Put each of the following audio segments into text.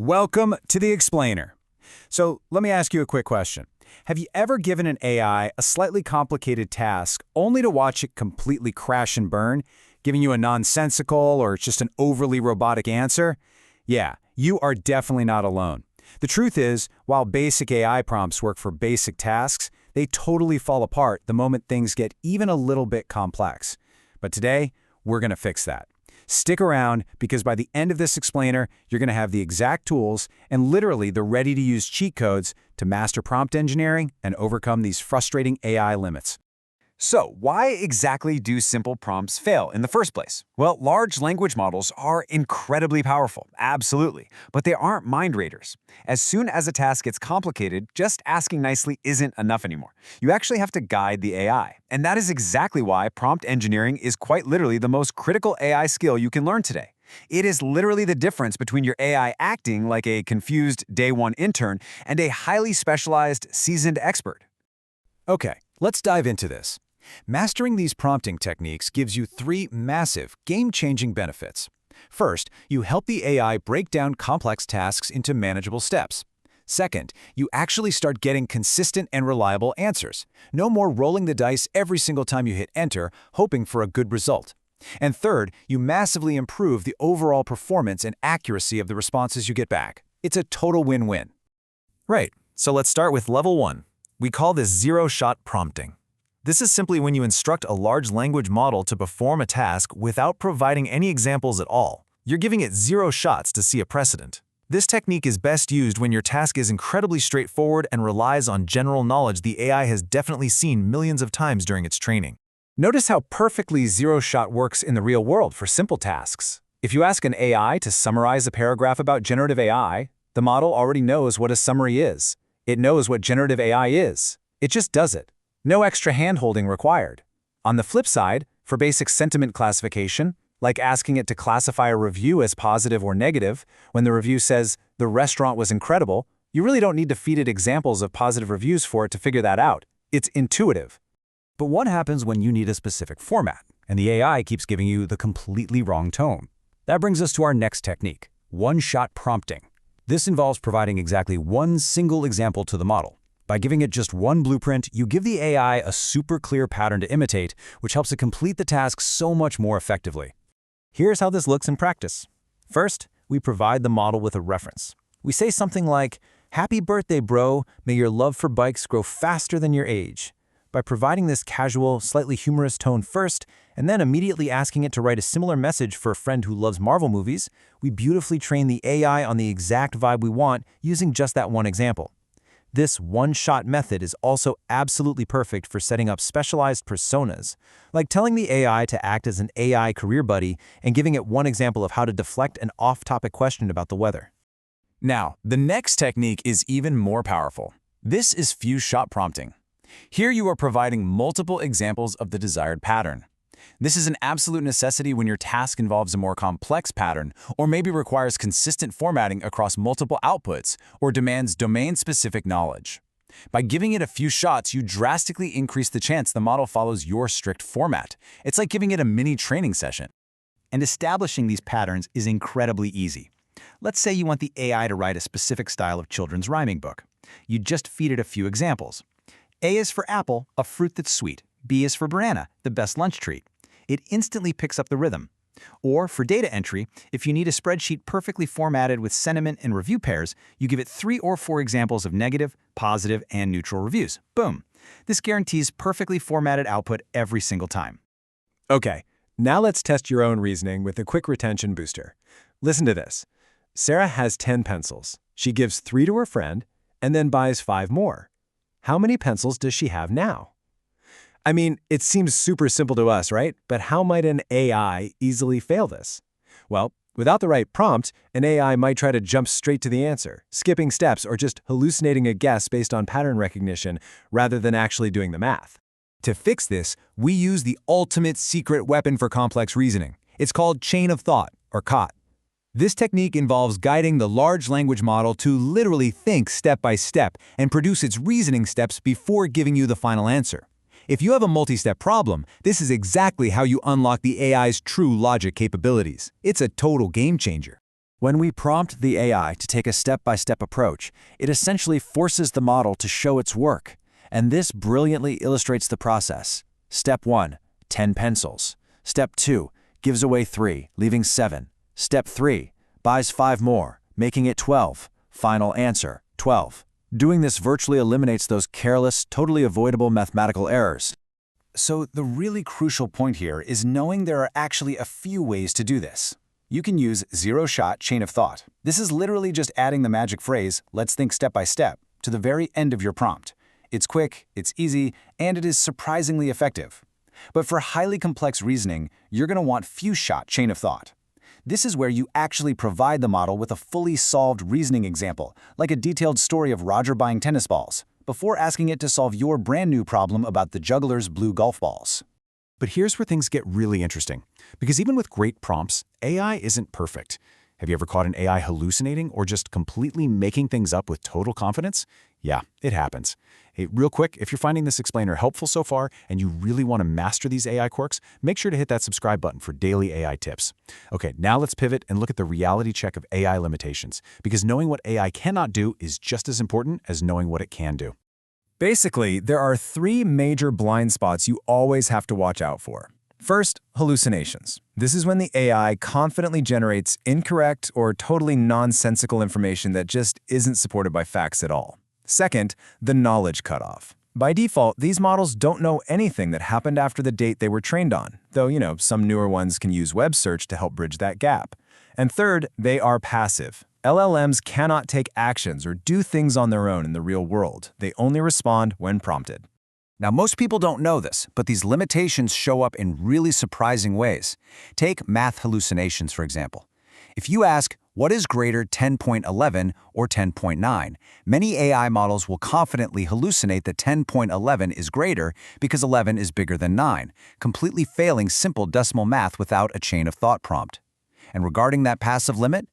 Welcome to the Explainer. So let me ask you a quick question. Have you ever given an AI a slightly complicated task only to watch it completely crash and burn, giving you a nonsensical or just an overly robotic answer? Yeah, you are definitely not alone. The truth is, while basic AI prompts work for basic tasks, they totally fall apart the moment things get even a little bit complex. But today, we're going to fix that. Stick around, because by the end of this explainer, you're going to have the exact tools and literally the ready-to-use cheat codes to master prompt engineering and overcome these frustrating AI limits. So, why exactly do simple prompts fail in the first place? Well, large language models are incredibly powerful, absolutely, but they aren't mind readers. As soon as a task gets complicated, just asking nicely isn't enough anymore. You actually have to guide the AI. And that is exactly why prompt engineering is quite literally the most critical AI skill you can learn today. It is literally the difference between your AI acting like a confused day one intern and a highly specialized, seasoned expert. Okay, let's dive into this. Mastering these prompting techniques gives you three massive, game-changing benefits. First, you help the AI break down complex tasks into manageable steps. Second, you actually start getting consistent and reliable answers. No more rolling the dice every single time you hit enter, hoping for a good result. And third, you massively improve the overall performance and accuracy of the responses you get back. It's a total win-win. Right, so let's start with level 1. We call this zero-shot prompting. This is simply when you instruct a large language model to perform a task without providing any examples at all. You're giving it 0 shots to see a precedent. This technique is best used when your task is incredibly straightforward and relies on general knowledge the AI has definitely seen millions of times during its training. Notice how perfectly zero-shot works in the real world for simple tasks. If you ask an AI to summarize a paragraph about generative AI, the model already knows what a summary is. It knows what generative AI is. It just does it. No extra hand-holding required. On the flip side, for basic sentiment classification, like asking it to classify a review as positive or negative, when the review says, "The restaurant was incredible," you really don't need to feed it examples of positive reviews for it to figure that out. It's intuitive. But what happens when you need a specific format, and the AI keeps giving you the completely wrong tone? That brings us to our next technique, one-shot prompting. This involves providing exactly one single example to the model. By giving it just one blueprint, you give the AI a super clear pattern to imitate, which helps it complete the task so much more effectively. Here's how this looks in practice. First, we provide the model with a reference. We say something like, "Happy birthday, bro. May your love for bikes grow faster than your age." By providing this casual, slightly humorous tone first, and then immediately asking it to write a similar message for a friend who loves Marvel movies, we beautifully train the AI on the exact vibe we want using just that one example. This one-shot method is also absolutely perfect for setting up specialized personas, like telling the AI to act as an AI career buddy and giving it one example of how to deflect an off-topic question about the weather. Now, the next technique is even more powerful. This is few-shot prompting. Here you are providing multiple examples of the desired pattern. This is an absolute necessity when your task involves a more complex pattern, or maybe requires consistent formatting across multiple outputs, or demands domain-specific knowledge. By giving it a few shots, you drastically increase the chance the model follows your strict format. It's like giving it a mini training session. And establishing these patterns is incredibly easy. Let's say you want the AI to write a specific style of children's rhyming book. You just feed it a few examples. A is for apple, a fruit that's sweet. B is for banana, the best lunch treat. It instantly picks up the rhythm. Or for data entry, if you need a spreadsheet perfectly formatted with sentiment and review pairs, you give it 3 or 4 examples of negative, positive, and neutral reviews. Boom! This guarantees perfectly formatted output every single time. Okay, now let's test your own reasoning with a quick retention booster. Listen to this. Sarah has 10 pencils. She gives 3 to her friend and then buys 5 more. How many pencils does she have now? I mean, it seems super simple to us, right? But how might an AI easily fail this? Well, without the right prompt, an AI might try to jump straight to the answer, skipping steps or just hallucinating a guess based on pattern recognition rather than actually doing the math. To fix this, we use the ultimate secret weapon for complex reasoning. It's called chain of thought, or CoT. This technique involves guiding the large language model to literally think step by step and produce its reasoning steps before giving you the final answer. If you have a multi-step problem, this is exactly how you unlock the AI's true logic capabilities. It's a total game changer. When we prompt the AI to take a step-by-step approach, it essentially forces the model to show its work. And this brilliantly illustrates the process. Step 1, 10 pencils. Step 2, gives away 3, leaving 7. Step 3, buys 5 more, making it 12. Final answer, 12. Doing this virtually eliminates those careless, totally avoidable mathematical errors. So the really crucial point here is knowing there are actually a few ways to do this. You can use zero-shot chain of thought. This is literally just adding the magic phrase, "let's think step by step," to the very end of your prompt. It's quick, it's easy, and it is surprisingly effective. But for highly complex reasoning, you're going to want few-shot chain of thought. This is where you actually provide the model with a fully solved reasoning example, like a detailed story of Roger buying tennis balls, before asking it to solve your brand new problem about the juggler's blue golf balls. But here's where things get really interesting. Because even with great prompts, AI isn't perfect. Have you ever caught an AI hallucinating or just completely making things up with total confidence? Yeah, it happens. Hey, real quick, if you're finding this explainer helpful so far and you really want to master these AI quirks, make sure to hit that subscribe button for daily AI tips. Okay, now let's pivot and look at the reality check of AI limitations, because knowing what AI cannot do is just as important as knowing what it can do. Basically, there are 3 major blind spots you always have to watch out for. First, hallucinations. This is when the AI confidently generates incorrect or totally nonsensical information that just isn't supported by facts at all. Second, the knowledge cutoff. By default, these models don't know anything that happened after the date they were trained on, though, some newer ones can use web search to help bridge that gap. And third, they are passive. LLMs cannot take actions or do things on their own in the real world. They only respond when prompted. Now, most people don't know this, but these limitations show up in really surprising ways. Take math hallucinations, for example. If you ask, what is greater 10.11 or 10.9, many AI models will confidently hallucinate that 10.11 is greater because 11 is bigger than 9, completely failing simple decimal math without a chain of thought prompt. And regarding that passive limit,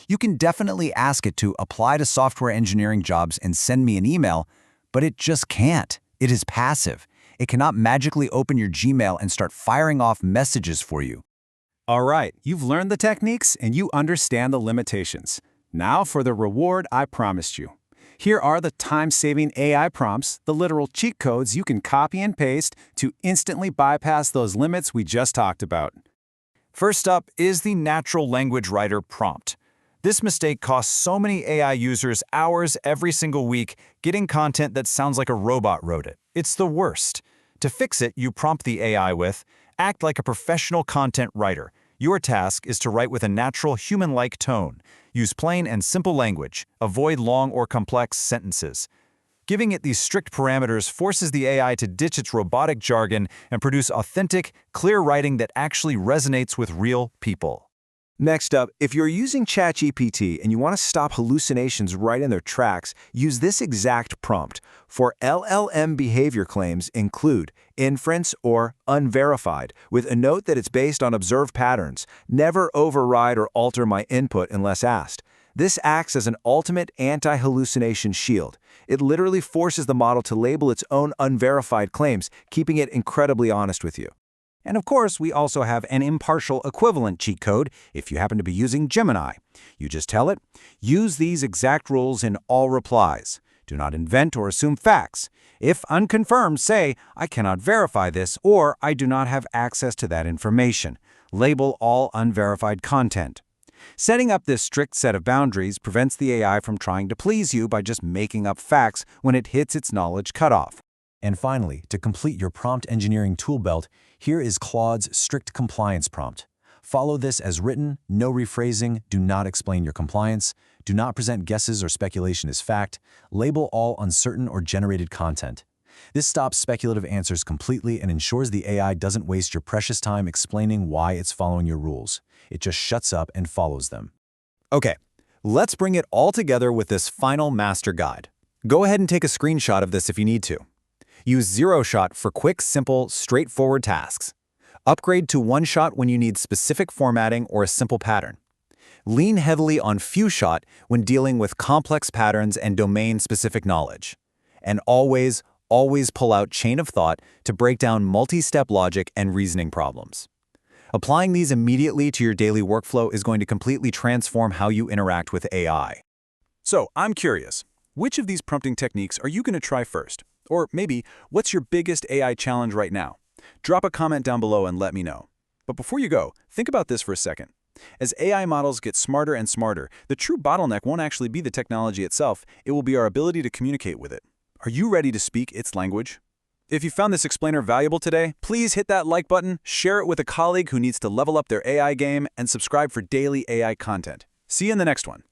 you can definitely ask it to apply to software engineering jobs and send me an email, but it just can't. It is passive. It cannot magically open your Gmail and start firing off messages for you. All right, you've learned the techniques and you understand the limitations. Now for the reward I promised you. Here are the time-saving AI prompts, the literal cheat codes you can copy and paste to instantly bypass those limits we just talked about. First up is the natural language writer prompt. This mistake costs so many AI users hours every single week getting content that sounds like a robot wrote it. It's the worst. To fix it, you prompt the AI with, act like a professional content writer. Your task is to write with a natural human-like tone. Use plain and simple language. Avoid long or complex sentences. Giving it these strict parameters forces the AI to ditch its robotic jargon and produce authentic, clear writing that actually resonates with real people. Next up, if you're using ChatGPT and you want to stop hallucinations right in their tracks, use this exact prompt. For LLM behavior claims include inference or unverified, with a note that it's based on observed patterns. Never override or alter my input unless asked. This acts as an ultimate anti-hallucination shield. It literally forces the model to label its own unverified claims, keeping it incredibly honest with you. And of course, we also have an impartial equivalent cheat code if you happen to be using Gemini. You just tell it, use these exact rules in all replies. Do not invent or assume facts. If unconfirmed, say, I cannot verify this, or I do not have access to that information. Label all unverified content. Setting up this strict set of boundaries prevents the AI from trying to please you by just making up facts when it hits its knowledge cutoff. And finally, to complete your prompt engineering tool belt, here is Claude's strict compliance prompt. Follow this as written, no rephrasing, do not explain your compliance, do not present guesses or speculation as fact, label all uncertain or generated content. This stops speculative answers completely and ensures the AI doesn't waste your precious time explaining why it's following your rules. It just shuts up and follows them. Okay, let's bring it all together with this final master guide. Go ahead and take a screenshot of this if you need to. Use zero-shot for quick, simple, straightforward tasks. Upgrade to one-shot when you need specific formatting or a simple pattern. Lean heavily on few-shot when dealing with complex patterns and domain-specific knowledge. And always pull out chain of thought to break down multi-step logic and reasoning problems. Applying these immediately to your daily workflow is going to completely transform how you interact with AI. So, I'm curious, which of these prompting techniques are you going to try first? Or maybe, what's your biggest AI challenge right now? Drop a comment down below and let me know. But before you go, think about this for a second. As AI models get smarter and smarter, the true bottleneck won't actually be the technology itself, it will be our ability to communicate with it. Are you ready to speak its language? If you found this explainer valuable today, please hit that like button, share it with a colleague who needs to level up their AI game, and subscribe for daily AI content. See you in the next one.